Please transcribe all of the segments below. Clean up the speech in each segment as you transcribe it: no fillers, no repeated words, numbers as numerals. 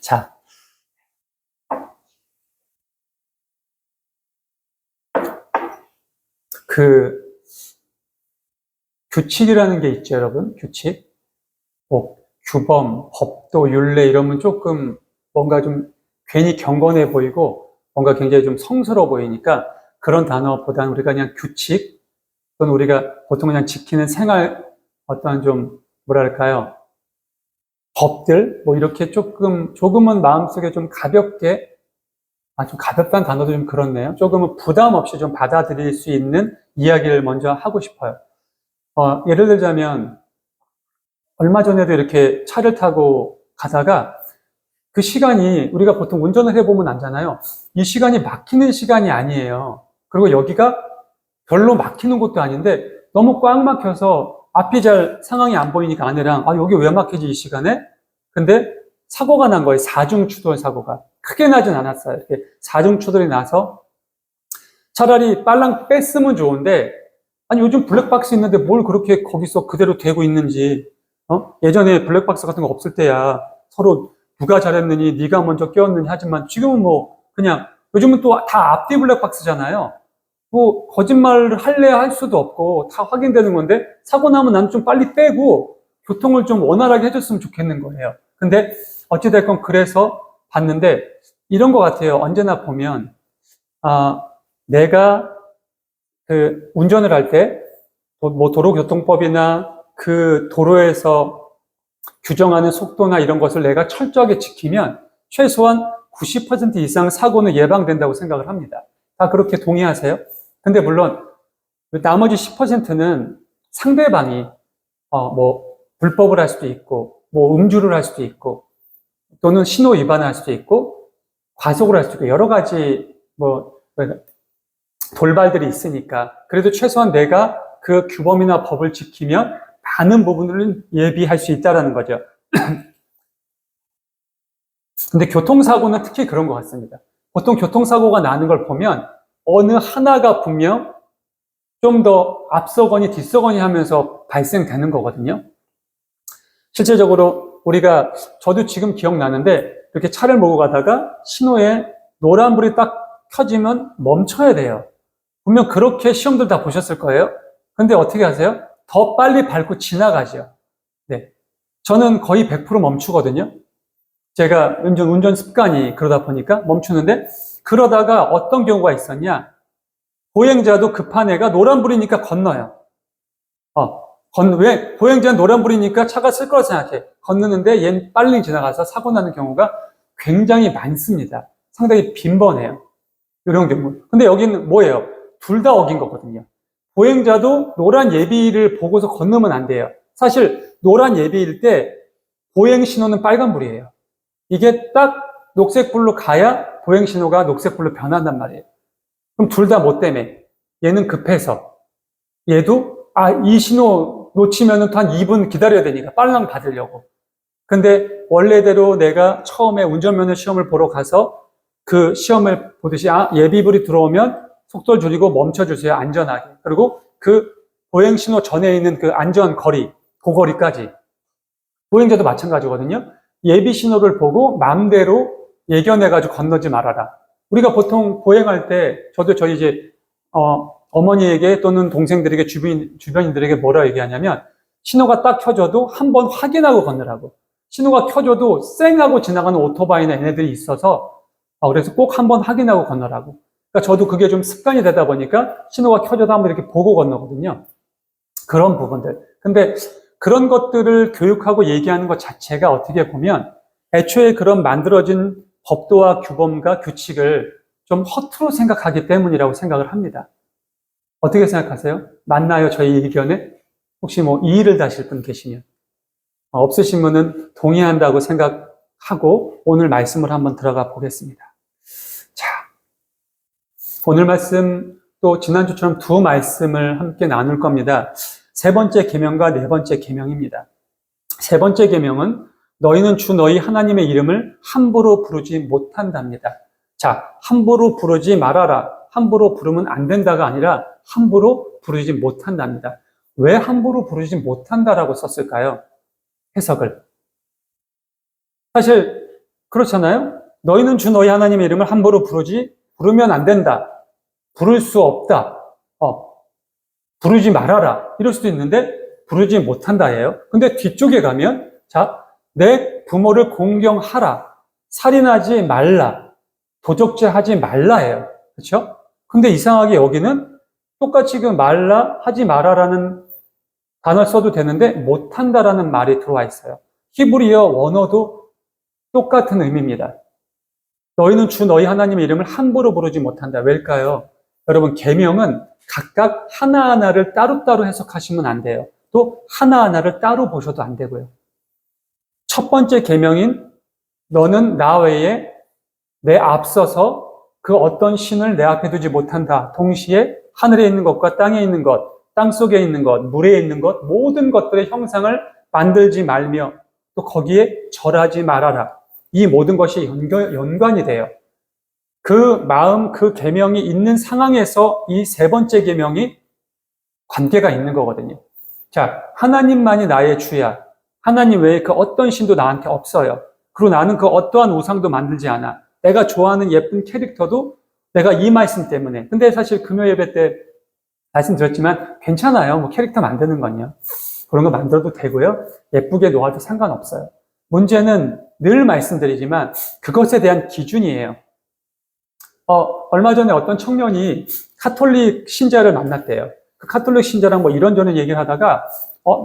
자, 규칙이라는 게 있죠, 여러분. 규칙. 뭐, 규범, 법도, 율례 이러면 조금 뭔가 좀 괜히 경건해 보이고 뭔가 굉장히 좀 성스러워 보이니까 그런 단어보다는 우리가 그냥 규칙 또는 우리가 보통 그냥 지키는 생활 어떤 좀 뭐랄까요? 법들 뭐 이렇게 조금은 마음속에 좀 가볍게 좀 가볍다는 단어도 좀 그렇네요. 조금은 부담 없이 좀 받아들일 수 있는 이야기를 먼저 하고 싶어요. 예를 들자면 얼마 전에도 이렇게 차를 타고 가다가 그 시간이 우리가 보통 운전을 해보면 알잖아요. 이 시간이 막히는 시간이 아니에요. 그리고 여기가 별로 막히는 곳도 아닌데 너무 꽉 막혀서 앞이 잘 상황이 안 보이니까 아내랑 여기 왜 막히지 이 시간에? 근데 사고가 난 거예요. 사중추돌 사고가. 크게 나진 않았어요. 이렇게 사중추돌이 나서 차라리 빨랑 뺐으면 좋은데 아니 요즘 블랙박스 있는데 뭘 그렇게 거기서 그대로 대고 있는지 예전에 블랙박스 같은 거 없을 때야 서로 누가 잘했느니 네가 먼저 껴었느니 하지만 지금은 뭐 그냥 요즘은 또 다 앞뒤 블랙박스잖아요. 뭐 거짓말을 할래야 할 수도 없고 다 확인되는 건데 사고 나면 나는 좀 빨리 빼고 교통을 좀 원활하게 해줬으면 좋겠는 거예요. 근데 어찌됐건 그래서 봤는데 이런 것 같아요. 언제나 보면 내가 그 운전을 할 때 뭐 도로교통법이나 그 도로에서 규정하는 속도나 이런 것을 내가 철저하게 지키면 최소한 90% 이상 사고는 예방된다고 생각을 합니다. 다 그렇게 동의하세요? 근데 물론 나머지 10%는 상대방이 뭐 불법을 할 수도 있고 뭐 음주를 할 수도 있고 또는 신호 위반을 할 수도 있고 과속을 할 수도 있고 여러 가지 뭐 돌발들이 있으니까 그래도 최소한 내가 그 규범이나 법을 지키면 많은 부분을 예비할 수 있다는 거죠. 근데 교통사고는 특히 그런 것 같습니다. 보통 교통사고가 나는 걸 보면 어느 하나가 분명 좀 더 앞서거니 뒤서거니 하면서 발생되는 거거든요. 실제적으로 저도 지금 기억나는데 이렇게 차를 몰고 가다가 신호에 노란불이 딱 켜지면 멈춰야 돼요. 분명 그렇게 시험들 다 보셨을 거예요. 근데 어떻게 하세요? 더 빨리 밟고 지나가죠. 네. 저는 거의 100% 멈추거든요. 제가 운전 습관이 그러다 보니까 멈추는데 그러다가 어떤 경우가 있었냐? 보행자도 급한 애가 노란불이니까 건너요. 왜? 보행자는 노란불이니까 차가 쓸 거라 생각해. 건너는데 얘는 빨리 지나가서 사고 나는 경우가 굉장히 많습니다. 상당히 빈번해요. 이런 경우. 근데 여기는 뭐예요? 둘 다 어긴 거거든요. 보행자도 노란 예비를 보고서 건너면 안 돼요. 사실 노란 예비일 때 보행 신호는 빨간불이에요. 이게 딱 녹색불로 가야 보행 신호가 녹색불로 변한단 말이에요. 그럼 둘 다 뭐 때문에? 얘는 급해서. 얘도 이 신호 놓치면은 한 2분 기다려야 되니까 빨랑 받으려고. 근데 원래대로 내가 처음에 운전면허 시험을 보러 가서 그 시험을 보듯이 예비불이 들어오면 속도를 줄이고 멈춰주세요. 안전하게. 그리고 그 보행신호 전에 있는 그 안전거리, 그 거리까지. 보행자도 마찬가지거든요. 예비신호를 보고 마음대로 예견해가지고 건너지 말아라. 우리가 보통 보행할 때 저희 이제 어머니에게 또는 동생들에게 주변인들에게 뭐라 얘기하냐면 신호가 딱 켜져도 한번 확인하고 건너라고. 신호가 켜져도 쌩하고 지나가는 오토바이나 얘네들이 있어서 그래서 꼭 한번 확인하고 건너라고. 그러니까 저도 그게 좀 습관이 되다 보니까 신호가 켜져도 한번 이렇게 보고 건너거든요. 그런 부분들. 근데 그런 것들을 교육하고 얘기하는 것 자체가 어떻게 보면 애초에 그런 만들어진 법도와 규범과 규칙을 좀 허투루 생각하기 때문이라고 생각을 합니다. 어떻게 생각하세요? 맞나요? 저희 의견에? 혹시 뭐 이의를 다실 분 계시면? 없으시면은 동의한다고 생각하고 오늘 말씀을 한번 들어가 보겠습니다. 자, 오늘 말씀 또 지난주처럼 두 말씀을 함께 나눌 겁니다. 세 번째 계명과 네 번째 계명입니다. 세 번째 계명은 너희는 주 너희 하나님의 이름을 함부로 부르지 못한답니다. 자, 함부로 부르지 말아라. 함부로 부르면 안 된다가 아니라 함부로 부르지 못한답니다. 왜 함부로 부르지 못한다라고 썼을까요? 해석을. 사실 그렇잖아요? 너희는 주 너희 하나님의 이름을 함부로 부르면 안 된다. 부를 수 없다. 부르지 말아라. 이럴 수도 있는데 부르지 못한다예요. 근데 뒤쪽에 가면 자, 내 부모를 공경하라. 살인하지 말라. 도적질하지 말라예요. 그렇죠? 근데 이상하게 여기는 똑같이 그 말라, 하지 마라라는 단어를 써도 되는데 못한다라는 말이 들어와 있어요. 히브리어 원어도 똑같은 의미입니다. 너희는 주 너희 하나님의 이름을 함부로 부르지 못한다. 왜일까요? 여러분, 계명은 각각 하나하나를 따로따로 해석하시면 안 돼요. 또 하나하나를 따로 보셔도 안 되고요. 첫 번째 계명인 너는 나 외에 내 앞서서 그 어떤 신을 내 앞에 두지 못한다. 동시에 하늘에 있는 것과 땅에 있는 것, 땅 속에 있는 것, 물에 있는 것, 모든 것들의 형상을 만들지 말며 또 거기에 절하지 말아라. 이 모든 것이 연관이 돼요. 그 마음, 그 계명이 있는 상황에서 이 세 번째 계명이 관계가 있는 거거든요. 자, 하나님만이 나의 주야. 하나님 외에 그 어떤 신도 나한테 없어요. 그리고 나는 그 어떠한 우상도 만들지 않아. 내가 좋아하는 예쁜 캐릭터도 내가 이 말씀 때문에. 근데 사실 금요 예배 때 말씀드렸지만 괜찮아요. 뭐 캐릭터 만드는 건요. 그런 거 만들어도 되고요. 예쁘게 놓아도 상관없어요. 문제는 늘 말씀드리지만 그것에 대한 기준이에요. 얼마 전에 어떤 청년이 카톨릭 신자를 만났대요. 그 카톨릭 신자랑 뭐 이런저런 얘기를 하다가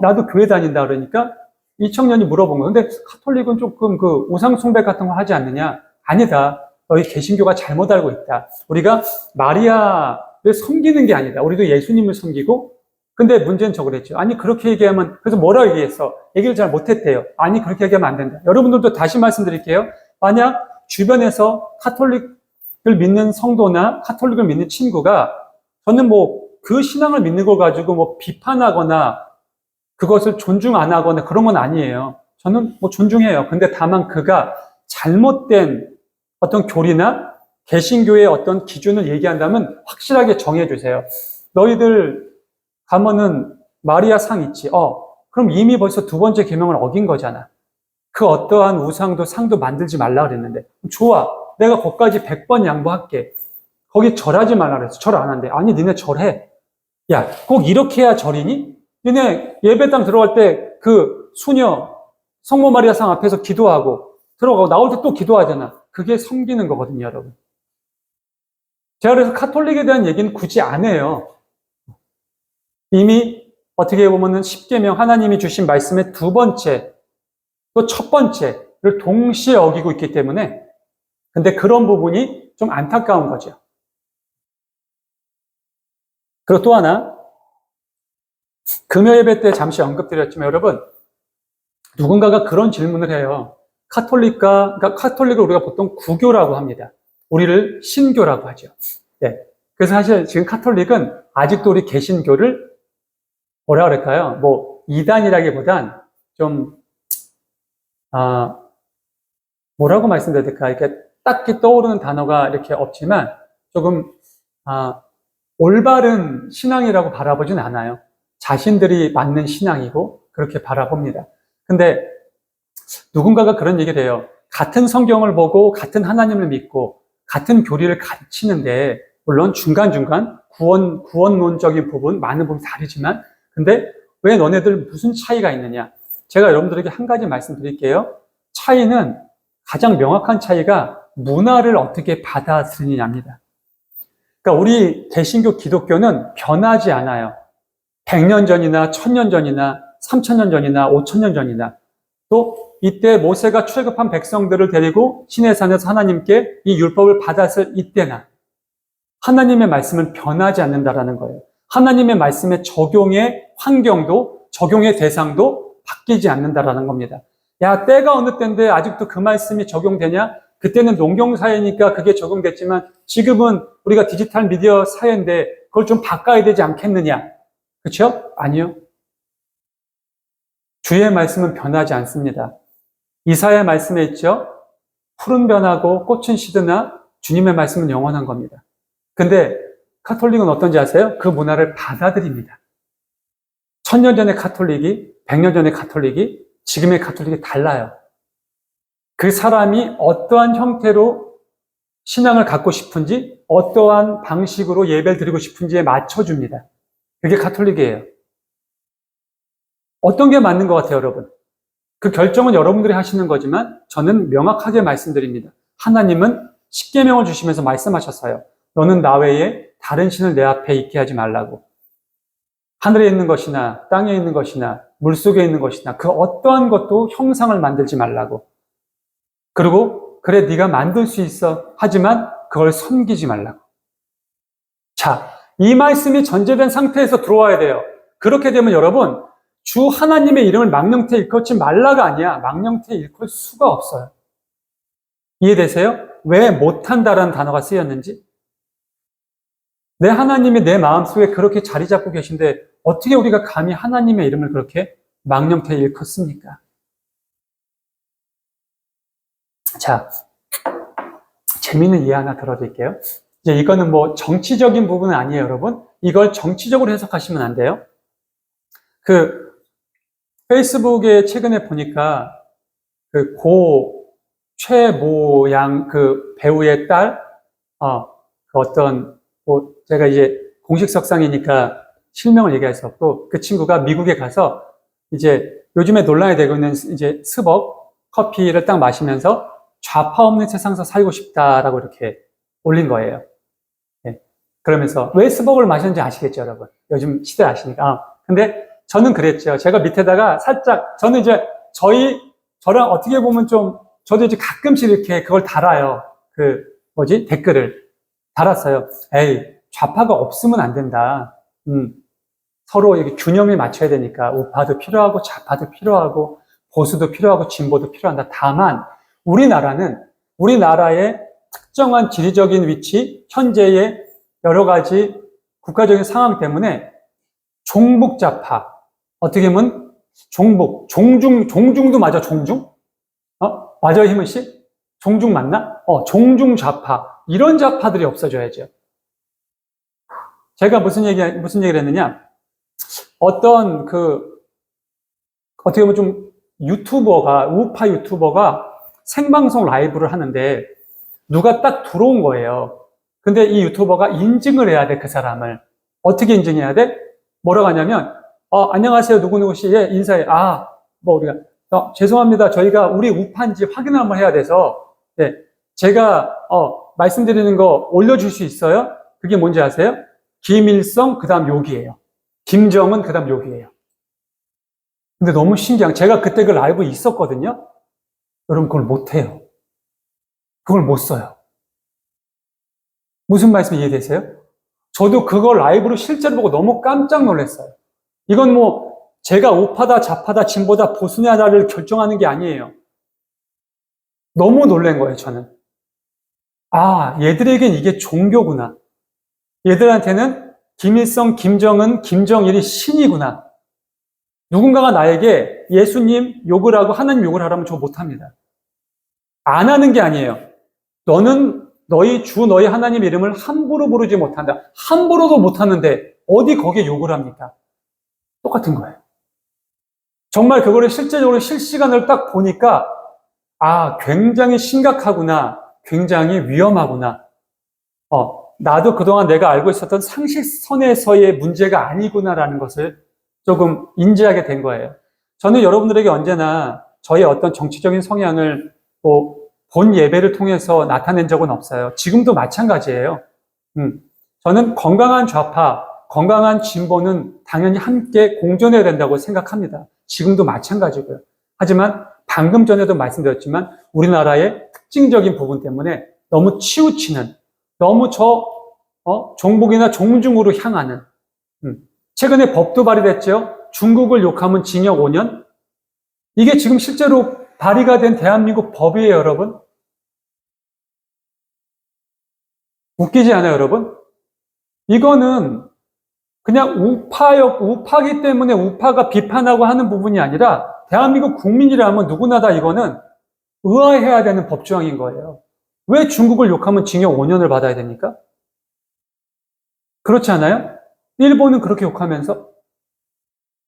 나도 교회 다닌다 그러니까 이 청년이 물어본 거예요. 근데 카톨릭은 조금 그 우상숭배 같은 거 하지 않느냐? 아니다. 너희 개신교가 잘못 알고 있다. 우리가 마리아를 섬기는 게 아니다. 우리도 예수님을 섬기고 근데 문제는 저거랬죠. 아니 그렇게 얘기하면 그래서 뭐라고 얘기했어? 얘기를 잘 못했대요. 아니 그렇게 얘기하면 안 된다. 여러분들도 다시 말씀드릴게요. 만약 주변에서 카톨릭을 믿는 성도나 카톨릭을 믿는 친구가 저는 뭐 그 신앙을 믿는 걸 가지고 뭐 비판하거나 그것을 존중 안 하거나 그런 건 아니에요. 저는 뭐 존중해요. 근데 다만 그가 잘못된 어떤 교리나 개신교의 어떤 기준을 얘기한다면 확실하게 정해주세요. 너희들 가면은 마리아 상 있지. 그럼 이미 벌써 두 번째 계명을 어긴 거잖아. 그 어떠한 우상도 상도 만들지 말라 그랬는데. 좋아. 내가 거기까지 100번 양보할게. 거기 절하지 말라 그랬어. 절 안 한대. 아니 니네 절해. 야, 꼭 이렇게 해야 절이니? 니네 예배당 들어갈 때 그 수녀 성모 마리아 상 앞에서 기도하고 들어가고 나올 때 또 기도하잖아. 그게 섬기는 거거든요, 여러분. 제가 그래서 카톨릭에 대한 얘기는 굳이 안 해요. 이미 어떻게 보면은 십계명 하나님이 주신 말씀의 두 번째 또 첫 번째를 동시에 어기고 있기 때문에 근데 그런 부분이 좀 안타까운 거죠. 그리고 또 하나 금요 예배 때 잠시 언급드렸지만 여러분 누군가가 그런 질문을 해요. 그러니까 카톨릭을 우리가 보통 구교라고 합니다. 우리를 신교라고 하죠. 네. 그래서 사실 지금 카톨릭은 아직도 우리 개신교를 뭐라 그럴까요? 뭐 이단이라기보단 좀 뭐라고 말씀드려야 될까? 이렇게 딱히 떠오르는 단어가 이렇게 없지만 조금 올바른 신앙이라고 바라보진 않아요. 자신들이 맞는 신앙이고 그렇게 바라봅니다. 근데 누군가가 그런 얘기를 해요. 같은 성경을 보고 같은 하나님을 믿고 같은 교리를 가르치는데 물론 중간중간 구원론적인 부분, 많은 부분이 다르지만 근데 왜 너네들 무슨 차이가 있느냐? 제가 여러분들에게 한 가지 말씀드릴게요. 차이는 가장 명확한 차이가 문화를 어떻게 받아들이느냐입니다. 그러니까 우리 개신교 기독교는 변하지 않아요. 100년 전이나 1000년 전이나 3000년 전이나 5000년 전이나 또 이때 모세가 출애굽한 백성들을 데리고 시내산에서 하나님께 이 율법을 받았을 이때나 하나님의 말씀은 변하지 않는다라는 거예요. 하나님의 말씀의 적용의 환경도 적용의 대상도 바뀌지 않는다라는 겁니다. 야, 때가 어느 때인데 아직도 그 말씀이 적용되냐? 그때는 농경 사회니까 그게 적용됐지만 지금은 우리가 디지털 미디어 사회인데 그걸 좀 바꿔야 되지 않겠느냐? 그렇죠? 아니요. 주의 말씀은 변하지 않습니다. 이사야 말씀에 있죠? 풀은 변하고 꽃은 시드나 주님의 말씀은 영원한 겁니다. 근데 카톨릭은 어떤지 아세요? 그 문화를 받아들입니다. 1000년 전의 카톨릭이 100년 전의 카톨릭이 지금의 카톨릭이 달라요. 그 사람이 어떠한 형태로 신앙을 갖고 싶은지, 어떠한 방식으로 예배를 드리고 싶은지에 맞춰줍니다. 그게 가톨릭이에요. 어떤 게 맞는 것 같아요, 여러분? 그 결정은 여러분들이 하시는 거지만 저는 명확하게 말씀드립니다. 하나님은 십계명을 주시면서 말씀하셨어요. 너는 나 외에 다른 신을 내 앞에 있게 하지 말라고. 하늘에 있는 것이나 땅에 있는 것이나 물속에 있는 것이나 그 어떠한 것도 형상을 만들지 말라고. 그리고 그래 네가 만들 수 있어. 하지만 그걸 섬기지 말라고. 자, 이 말씀이 전제된 상태에서 들어와야 돼요. 그렇게 되면 여러분, 주 하나님의 이름을 망령태에 일컫지 말라가 아니야. 망령태에 일컬 수가 없어요. 이해되세요? 왜 못한다라는 단어가 쓰였는지? 내 하나님이 내 마음속에 그렇게 자리 잡고 계신데 어떻게 우리가 감히 하나님의 이름을 그렇게 망령태에 일컫습니까? 자, 재미있는 이해 하나 들어드릴게요. 이제 이거는 뭐 정치적인 부분은 아니에요, 여러분. 이걸 정치적으로 해석하시면 안 돼요. 그 페이스북에 최근에 보니까 그 최모 양 그 배우의 딸, 그 어떤 뭐 제가 이제 공식 석상이니까 실명을 얘기할 수 없고 그 친구가 미국에 가서 이제 요즘에 논란이 되고 있는 이제 스벅 커피를 딱 마시면서 좌파 없는 세상에서 살고 싶다라고 이렇게 올린 거예요. 네. 그러면서 왜 스벅을 마셨는지 아시겠죠, 여러분? 요즘 시대 아시니까. 근데 저는 그랬죠. 제가 밑에다가 살짝 저는 이제 저랑 어떻게 보면 좀 저도 이제 가끔씩 이렇게 그걸 달아요. 댓글을 달았어요. 에이, 좌파가 없으면 안 된다. 서로 이렇게 균형을 맞춰야 되니까 우파도 필요하고 좌파도 필요하고 보수도 필요하고 진보도 필요한다. 다만 우리나라의 특정한 지리적인 위치, 현재의 여러 가지 국가적인 상황 때문에 종북좌파, 어떻게 보면 종중도 맞아, 종중? 맞아요, 희문 씨? 종중 맞나? 종중좌파. 이런 좌파들이 없어져야죠. 제가 무슨 얘기를 했느냐? 어떻게 보면 좀 우파 유튜버가 생방송 라이브를 하는데 누가 딱 들어온 거예요. 근데 이 유튜버가 인증을 해야 돼, 그 사람을. 어떻게 인증해야 돼? 뭐라고 하냐면, 안녕하세요, 누구누구씨, 예, 인사해. 우리가, 죄송합니다. 저희가 우리 우파인지 확인을 한번 해야 돼서, 네, 제가, 말씀드리는 거 올려줄 수 있어요? 그게 뭔지 아세요? 김일성, 그 다음 욕이에요. 김정은, 그 다음 욕이에요. 근데 너무 신기한, 제가 그때 그 라이브에 있었거든요? 여러분, 그걸 못해요. 그걸 못 써요. 무슨 말씀 이해되세요? 저도 그걸 라이브로 실제로 보고 너무 깜짝 놀랐어요. 이건 뭐, 제가 우파다, 좌파다, 진보다, 보수냐를 결정하는 게 아니에요. 너무 놀란 거예요, 저는. 얘들에겐 이게 종교구나. 얘들한테는 김일성, 김정은, 김정일이 신이구나. 누군가가 나에게 예수님 욕을 하고 하나님 욕을 하라면 저 못합니다. 안 하는 게 아니에요. 너는 너희 하나님 이름을 함부로 부르지 못한다. 함부로도 못하는데 어디 거기에 욕을 합니까? 똑같은 거예요. 정말 그거를 실제적으로 실시간으로 딱 보니까 굉장히 심각하구나. 굉장히 위험하구나. 나도 그동안 내가 알고 있었던 상식선에서의 문제가 아니구나라는 것을 조금 인지하게 된 거예요. 저는 여러분들에게 언제나 저의 어떤 정치적인 성향을 본 예배를 통해서 나타낸 적은 없어요. 지금도 마찬가지예요. 저는 건강한 좌파, 건강한 진보는 당연히 함께 공존해야 된다고 생각합니다. 지금도 마찬가지고요. 하지만 방금 전에도 말씀드렸지만 우리나라의 특징적인 부분 때문에 너무 치우치는, 너무 종북이나 종중으로 향하는, 최근에 법도 발의됐죠. 중국을 욕하면 징역 5년. 이게 지금 실제로 발의가 된 대한민국 법이에요, 여러분. 웃기지 않아요, 여러분? 이거는 그냥 우파기 때문에 우파가 비판하고 하는 부분이 아니라 대한민국 국민이라면 누구나 다 이거는 의아해야 되는 법조항인 거예요. 왜 중국을 욕하면 징역 5년을 받아야 됩니까? 그렇지 않아요? 일본은 그렇게 욕하면서?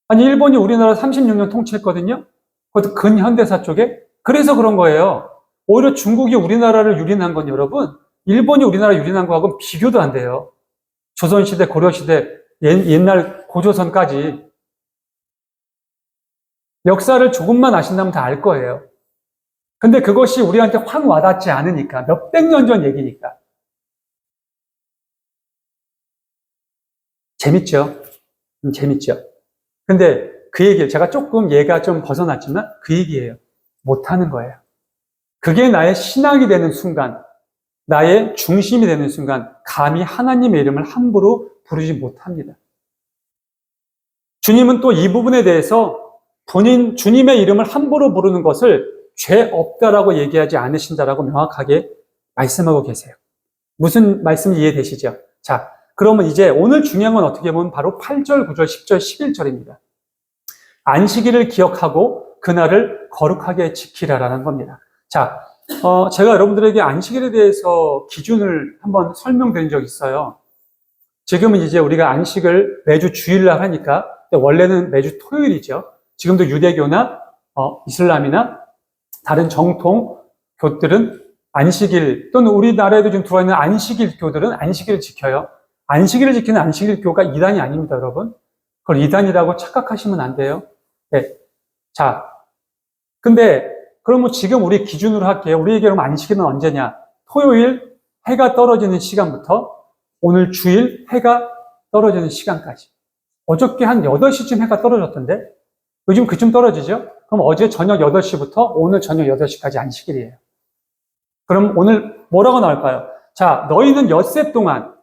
아니, 일본이 우리나라 36년 통치했거든요? 그것도 근현대사 쪽에? 그래서 그런 거예요. 오히려 중국이 우리나라를 유린한 건 여러분, 일본이 우리나라 유린한 거하고는 비교도 안 돼요. 조선시대, 고려시대, 옛날 고조선까지. 역사를 조금만 아신다면 다 알 거예요. 근데 그것이 우리한테 확 와닿지 않으니까, 몇백 년 전 얘기니까. 재밌죠? 재밌죠? 근데 그 얘기를, 제가 조금 얘가 좀 벗어났지만 그 얘기예요. 못하는 거예요. 그게 나의 신앙이 되는 순간, 나의 중심이 되는 순간, 감히 하나님의 이름을 함부로 부르지 못합니다. 주님은 또 이 부분에 대해서 주님의 이름을 함부로 부르는 것을 죄 없다라고 얘기하지 않으신다라고 명확하게 말씀하고 계세요. 무슨 말씀이 이해되시죠? 자, 그러면 이제 오늘 중요한 건 어떻게 보면 바로 8절, 9절, 10절, 11절입니다. 안식일을 기억하고 그날을 거룩하게 지키라라는 겁니다. 자, 제가 여러분들에게 안식일에 대해서 기준을 한번 설명드린 적이 있어요. 지금은 이제 우리가 안식을 매주 주일날 하니까, 원래는 매주 토요일이죠. 지금도 유대교나 이슬람이나 다른 정통교들은 안식일, 또는 우리나라에도 좀 들어와 있는 안식일 교들은 안식일을 지켜요. 안식일을 지키는 안식일 교가 이단이 아닙니다, 여러분. 그걸 이단이라고 착각하시면 안 돼요. 네. 자, 근데 그러면 지금 우리 기준으로 할게요. 우리에게 그럼 안식일은 언제냐? 토요일 해가 떨어지는 시간부터 오늘 주일 해가 떨어지는 시간까지. 어저께 한 8시쯤 해가 떨어졌던데? 요즘 그쯤 떨어지죠? 그럼 어제 저녁 8시부터 오늘 저녁 8시까지 안식일이에요. 그럼 오늘 뭐라고 나올까요? 자, 너희는 엿새 동안,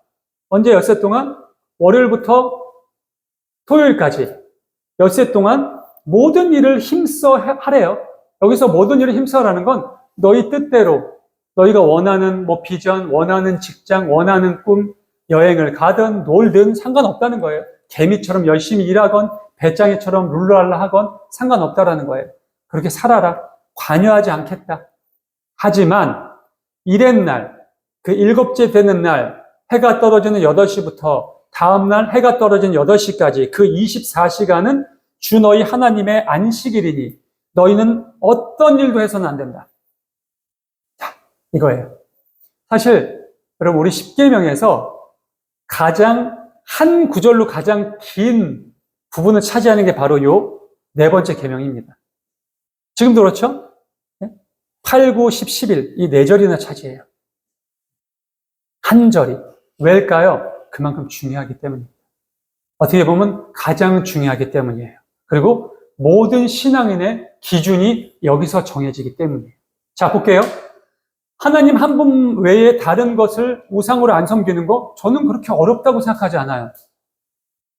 언제 엿새 동안? 월요일부터 토요일까지 엿새 동안 모든 일을 힘써 하래요. 여기서 모든 일을 힘써라는 건 너희 뜻대로, 너희가 원하는 비전, 원하는 직장, 원하는 꿈, 여행을 가든 놀든 상관없다는 거예요. 개미처럼 열심히 일하건 배짱이처럼 룰루랄라 하건 상관없다라는 거예요. 그렇게 살아라. 관여하지 않겠다. 하지만 이렛날, 그 7째 되는 날 해가 떨어지는 8시부터 다음날 해가 떨어지는 8시까지 그 24시간은 주 너희 하나님의 안식일이니 너희는 어떤 일도 해서는 안 된다. 자, 이거예요. 사실 여러분 우리 십계명에서 한 구절로 가장 긴 부분을 차지하는 게 바로 요 네 번째 계명입니다. 지금도 그렇죠? 8, 9, 10, 11 이 네 절이나 차지해요. 한 절이. 왜일까요? 그만큼 중요하기 때문입니다. 어떻게 보면 가장 중요하기 때문이에요. 그리고 모든 신앙인의 기준이 여기서 정해지기 때문이에요. 자, 볼게요. 하나님 한 분 외에 다른 것을 우상으로 안 섬기는 거 저는 그렇게 어렵다고 생각하지 않아요.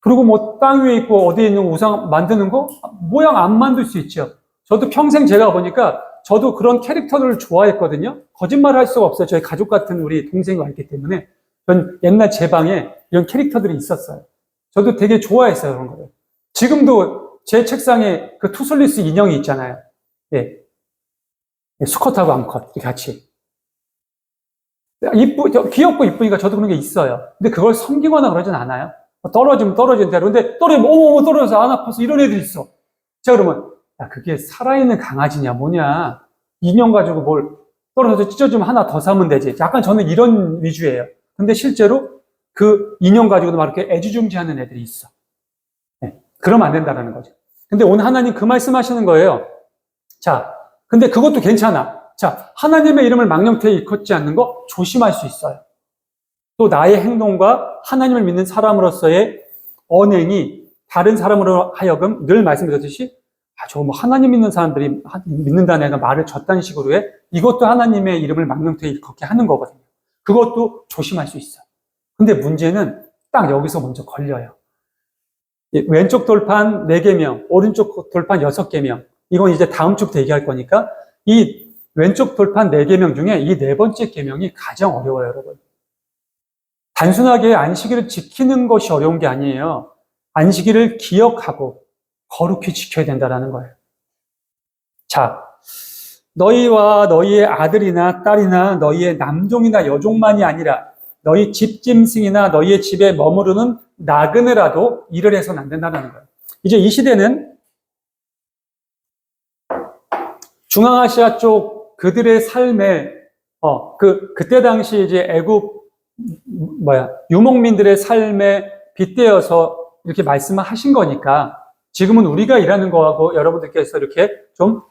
그리고 땅 위에 있고 어디에 있는 우상 만드는 거 모양 안 만들 수 있죠. 저도 평생 제가 보니까 저도 그런 캐릭터들을 좋아했거든요. 거짓말을 할 수가 없어요. 저희 가족 같은 우리 동생이 와 있기 때문에 전 옛날 제 방에 이런 캐릭터들이 있었어요. 저도 되게 좋아했어요, 그런 거를. 지금도 제 책상에 그 투슬리스 인형이 있잖아요. 예. 수컷하고 암컷, 이렇게 같이. 귀엽고 이쁘니까 저도 그런 게 있어요. 근데 그걸 섬기거나 그러진 않아요. 떨어지면 떨어지는 대로. 근데 어머, 떨어져서 안 아파서 이런 애들이 있어. 자, 그러면, 야, 그게 살아있는 강아지냐, 뭐냐. 인형 가지고 뭘 떨어져서 찢어지면 하나 더 사면 되지. 약간 저는 이런 위주예요. 근데 실제로 그 인형 가지고도 막 이렇게 애지중지하는 애들이 있어. 네, 그러면 안 된다는 거죠. 근데 오늘 하나님 그 말씀 하시는 거예요. 자, 근데 그것도 괜찮아. 자, 하나님의 이름을 망령되이 일컫지 않는 거 조심할 수 있어요. 또 나의 행동과 하나님을 믿는 사람으로서의 언행이 다른 사람으로 하여금 늘 말씀드렸듯이 하나님 믿는 사람들이 믿는다는 애가 말을 저딴 식으로 해. 이것도 하나님의 이름을 망령되이 일컫게 하는 거거든요. 그것도 조심할 수 있어요. 근데 문제는 딱 여기서 먼저 걸려요. 왼쪽 돌판 4계명, 오른쪽 돌판 6계명. 이건 이제 다음 주부터 얘기할 거니까 이 왼쪽 돌판 4계명 중에 이 네 번째 계명이 가장 어려워요, 여러분. 단순하게 안식일을 지키는 것이 어려운 게 아니에요. 안식일을 기억하고 거룩히 지켜야 된다는 거예요. 자, 너희와 너희의 아들이나 딸이나 너희의 남종이나 여종만이 아니라 너희 집짐승이나 너희의 집에 머무르는 나그네라도 일을 해서는 안 된다는 거예요. 이제 이 시대는 중앙아시아 쪽 그들의 삶에, 그때 당시 이제 유목민들의 삶에 빗대어서 이렇게 말씀을 하신 거니까 지금은 우리가 일하는 거하고 여러분들께서 이렇게 좀,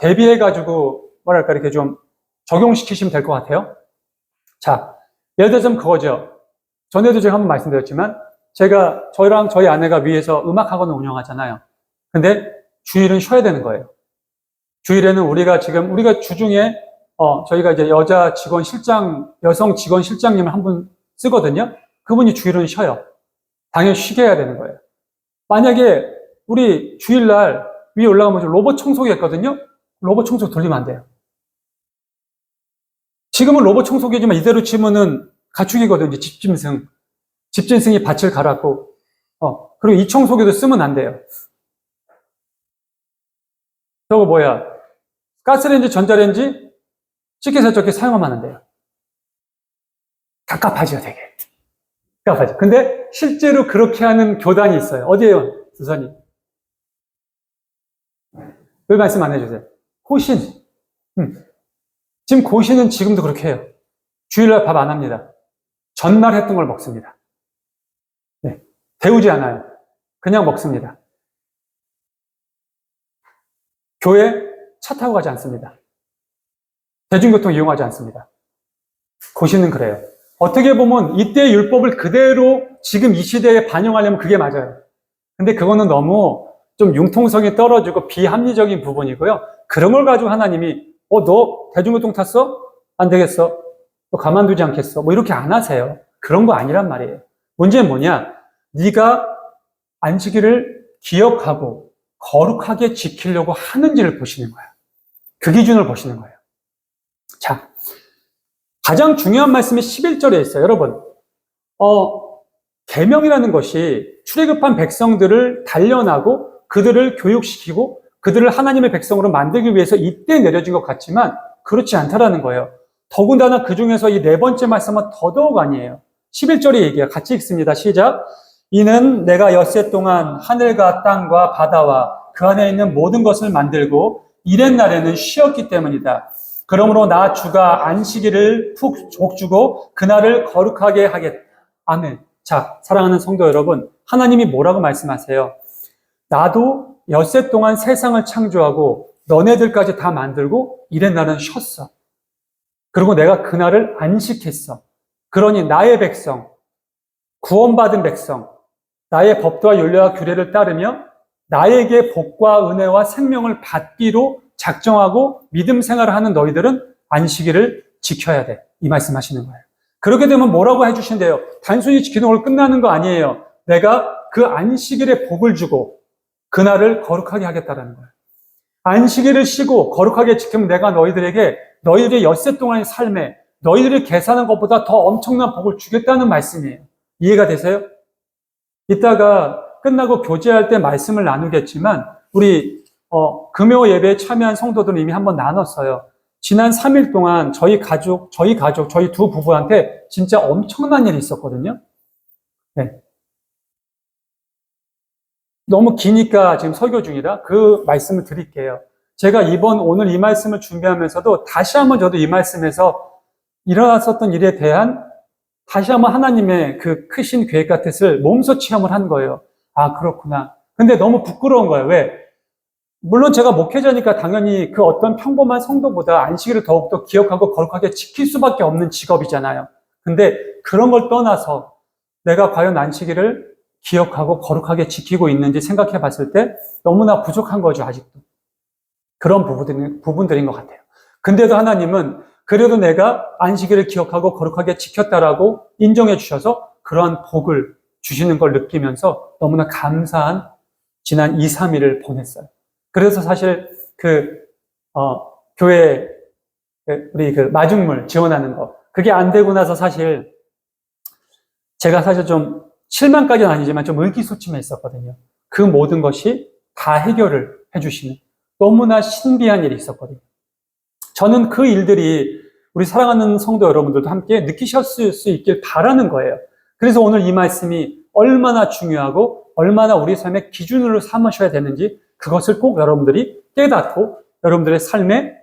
대비해가지고, 뭐랄까, 이렇게 좀 적용시키시면 될 것 같아요. 자, 예를 들어서 그거죠. 전에도 제가 한번 말씀드렸지만, 저희랑 저희 아내가 위에서 음악학원을 운영하잖아요. 근데 주일은 쉬어야 되는 거예요. 주일에는 우리가 주중에, 저희가 이제 여성 직원 실장님을 한 분 쓰거든요. 그분이 주일은 쉬어요. 당연히 쉬게 해야 되는 거예요. 만약에 우리 주일날 위에 올라가면 로봇 청소기 했거든요. 로봇 청소기 돌리면 안 돼요. 지금은 로봇 청소기지만 이대로 치면은 가축이거든요. 집짐승이 밭을 갈았고, 그리고 이 청소기도 쓰면 안 돼요. 저거 가스레인지, 전자레인지, 식기세척기 사용하면 안 돼요. 갑갑하죠, 되게. 갑갑하죠. 근데 실제로 그렇게 하는 교단이 있어요. 어디에요, 수사님? 왜 말씀 안 해주세요? 고신. 지금 고신은 지금도 그렇게 해요. 주일날 밥 안 합니다. 전날 했던 걸 먹습니다. 네. 데우지 않아요. 그냥 먹습니다. 교회 차 타고 가지 않습니다. 대중교통 이용하지 않습니다. 고신은 그래요. 어떻게 보면 이때의 율법을 그대로 지금 이 시대에 반영하려면 그게 맞아요. 근데 그거는 너무 좀 융통성이 떨어지고 비합리적인 부분이고요. 그런 걸 가지고 하나님이 너 대중교통 탔어? 안 되겠어. 너 가만두지 않겠어. 뭐 이렇게 안 하세요. 그런 거 아니란 말이에요. 문제는 뭐냐? 네가 안식일을 기억하고 거룩하게 지키려고 하는지를 보시는 거예요. 그 기준을 보시는 거예요. 자, 가장 중요한 말씀이 11절에 있어요. 여러분, 계명이라는 것이 출애굽한 백성들을 단련하고 그들을 교육시키고 그들을 하나님의 백성으로 만들기 위해서 이때 내려진 것 같지만 그렇지 않다라는 거예요. 더군다나 그 중에서 이 네 번째 말씀은 더더욱 아니에요. 11절의 얘기야. 같이 읽습니다. 시작. 이는 내가 엿새 동안 하늘과 땅과 바다와 그 안에 있는 모든 것을 만들고 이렛 날에는 쉬었기 때문이다. 그러므로 나 주가 안식일을 푹 족주고 그날을 거룩하게 하겠다. 아멘. 자, 사랑하는 성도 여러분, 하나님이 뭐라고 말씀하세요? 나도 엿새 동안 세상을 창조하고 너네들까지 다 만들고 이렛 날은 쉬었어. 그리고 내가 그날을 안식했어. 그러니 나의 백성, 구원받은 백성, 나의 법도와 율례와 규례를 따르며 나에게 복과 은혜와 생명을 받기로 작정하고 믿음 생활을 하는 너희들은 안식일을 지켜야 돼. 이 말씀하시는 거예요. 그렇게 되면 뭐라고 해주신대요? 단순히 지키는 걸 끝나는 거 아니에요. 내가 그 안식일에 복을 주고 그날을 거룩하게 하겠다라는 거예요. 안식일을 쉬고 거룩하게 지키면 내가 너희들의 엿새 동안의 삶에 너희들이 계산한 것보다 더 엄청난 복을 주겠다는 말씀이에요. 이해가 되세요? 이따가 끝나고 교제할 때 말씀을 나누겠지만 우리 금요 예배에 참여한 성도들은 이미 한번 나눴어요. 지난 3일 동안 저희 두 부부한테 진짜 엄청난 일이 있었거든요. 네. 너무 기니까 지금 설교 중이라 그 말씀을 드릴게요. 제가 오늘 이 말씀을 준비하면서도 다시 한번 저도 이 말씀에서 일어났었던 일에 대한 다시 한번 하나님의 그 크신 계획 같은 몸소 체험을 한 거예요. 아, 그렇구나. 근데 너무 부끄러운 거예요. 왜? 물론 제가 목회자니까 당연히 그 어떤 평범한 성도보다 안식일을 더욱더 기억하고 거룩하게 지킬 수밖에 없는 직업이잖아요. 근데 그런 걸 떠나서 내가 과연 안식일을 기억하고 거룩하게 지키고 있는지 생각해 봤을 때 너무나 부족한 거죠, 아직도. 그런 부분들인 것 같아요. 근데도 하나님은 그래도 내가 안식일을 기억하고 거룩하게 지켰다라고 인정해 주셔서 그러한 복을 주시는 걸 느끼면서 너무나 감사한 지난 2, 3일을 보냈어요. 그래서 사실 교회 우리 마중물 지원하는 거 그게 안 되고 나서 사실 제가 사실 좀 실망까지는 아니지만 좀 의기소침해 있었거든요. 그 모든 것이 다 해결을 해주시는 너무나 신비한 일이 있었거든요. 저는 그 일들이 우리 사랑하는 성도 여러분들도 함께 느끼셨을 수 있길 바라는 거예요. 그래서 오늘 이 말씀이 얼마나 중요하고 얼마나 우리 삶의 기준으로 삼으셔야 되는지 그것을 꼭 여러분들이 깨닫고 여러분들의 삶에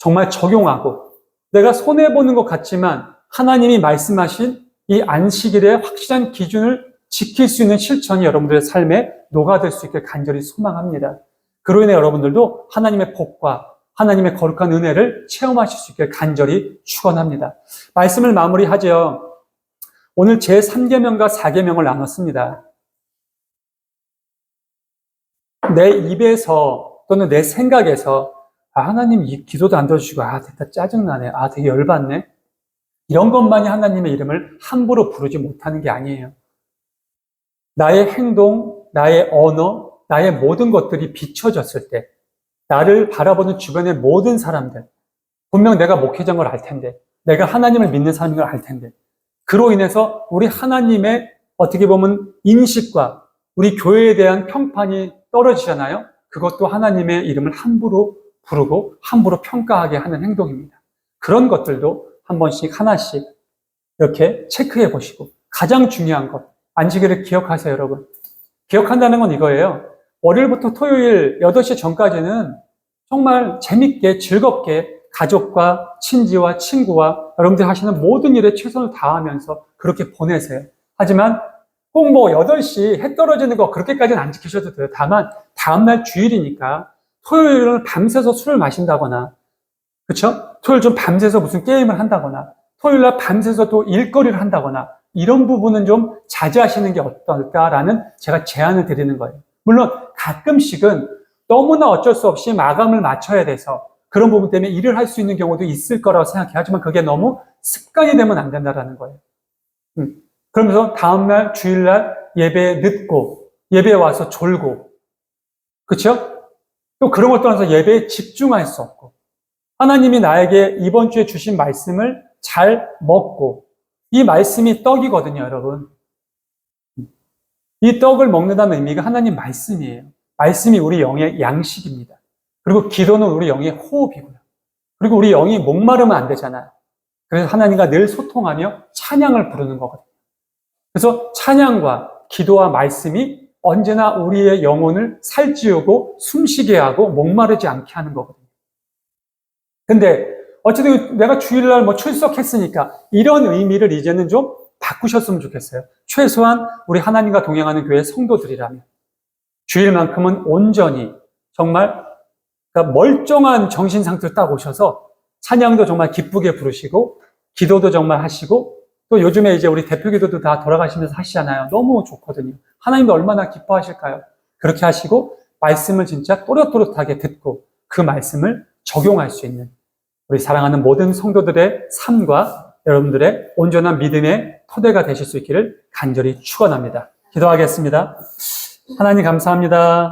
정말 적용하고 내가 손해보는 것 같지만 하나님이 말씀하신 이 안식일의 확실한 기준을 지킬 수 있는 실천이 여러분들의 삶에 녹아들 수 있길 간절히 소망합니다. 그로 인해 여러분들도 하나님의 복과 하나님의 거룩한 은혜를 체험하실 수 있길 간절히 축원합니다. 말씀을 마무리하죠. 오늘 제3계명과 4계명을 나눴습니다. 내 입에서 또는 내 생각에서 하나님 이 기도도 안 들어주시고 됐다 짜증나네, 되게 열받네, 이런 것만이 하나님의 이름을 함부로 부르지 못하는 게 아니에요. 나의 행동, 나의 언어, 나의 모든 것들이 비춰졌을 때 나를 바라보는 주변의 모든 사람들, 분명 내가 목회자인 걸 알 텐데, 내가 하나님을 믿는 사람인 걸 알 텐데, 그로 인해서 우리 하나님의 어떻게 보면 인식과 우리 교회에 대한 평판이 떨어지잖아요. 그것도 하나님의 이름을 함부로 부르고 함부로 평가하게 하는 행동입니다. 그런 것들도 한 번씩 하나씩 이렇게 체크해 보시고, 가장 중요한 것, 안식일을 기억하세요, 여러분. 기억한다는 건 이거예요. 월요일부터 토요일 8시 전까지는 정말 재밌게 즐겁게 가족과 친지와 친구와 여러분들이 하시는 모든 일에 최선을 다하면서 그렇게 보내세요. 하지만 꼭 8시 해 떨어지는 거 그렇게까지는 안 지키셔도 돼요. 다만 다음날 주일이니까 토요일은 밤새서 술을 마신다거나, 그렇죠? 토요일 좀 밤새서 무슨 게임을 한다거나, 토요일날 밤새서 또 일거리를 한다거나, 이런 부분은 좀 자제하시는 게 어떨까라는 제가 제안을 드리는 거예요. 물론 가끔씩은 너무나 어쩔 수 없이 마감을 맞춰야 돼서 그런 부분 때문에 일을 할 수 있는 경우도 있을 거라고 생각해요. 하지만 그게 너무 습관이 되면 안 된다는 거예요. 그러면서 다음날 주일날 예배에 늦고 예배에 와서 졸고, 그렇죠? 또 그런 걸 떠나서 예배에 집중할 수 없고, 하나님이 나에게 이번 주에 주신 말씀을 잘 먹고, 이 말씀이 떡이거든요, 여러분. 이 떡을 먹는다는 의미가 하나님 말씀이에요. 말씀이 우리 영의 양식입니다. 그리고 기도는 우리 영의 호흡이고요. 그리고 우리 영이 목마르면 안 되잖아요. 그래서 하나님과 늘 소통하며 찬양을 부르는 거거든요. 그래서 찬양과 기도와 말씀이 언제나 우리의 영혼을 살찌우고 숨쉬게 하고 목마르지 않게 하는 거거든요. 근데 어쨌든 내가 주일날 출석했으니까 이런 의미를 이제는 좀 바꾸셨으면 좋겠어요. 최소한 우리 하나님과 동행하는 교회 성도들이라면 주일만큼은 온전히 정말 멀쩡한 정신 상태로 딱 오셔서 찬양도 정말 기쁘게 부르시고 기도도 정말 하시고, 또 요즘에 이제 우리 대표 기도도 다 돌아가시면서 하시잖아요. 너무 좋거든요. 하나님도 얼마나 기뻐하실까요? 그렇게 하시고 말씀을 진짜 또렷또렷하게 듣고 그 말씀을 적용할 수 있는 우리 사랑하는 모든 성도들의 삶과 여러분들의 온전한 믿음의 토대가 되실 수 있기를 간절히 축원합니다. 기도하겠습니다. 하나님 감사합니다.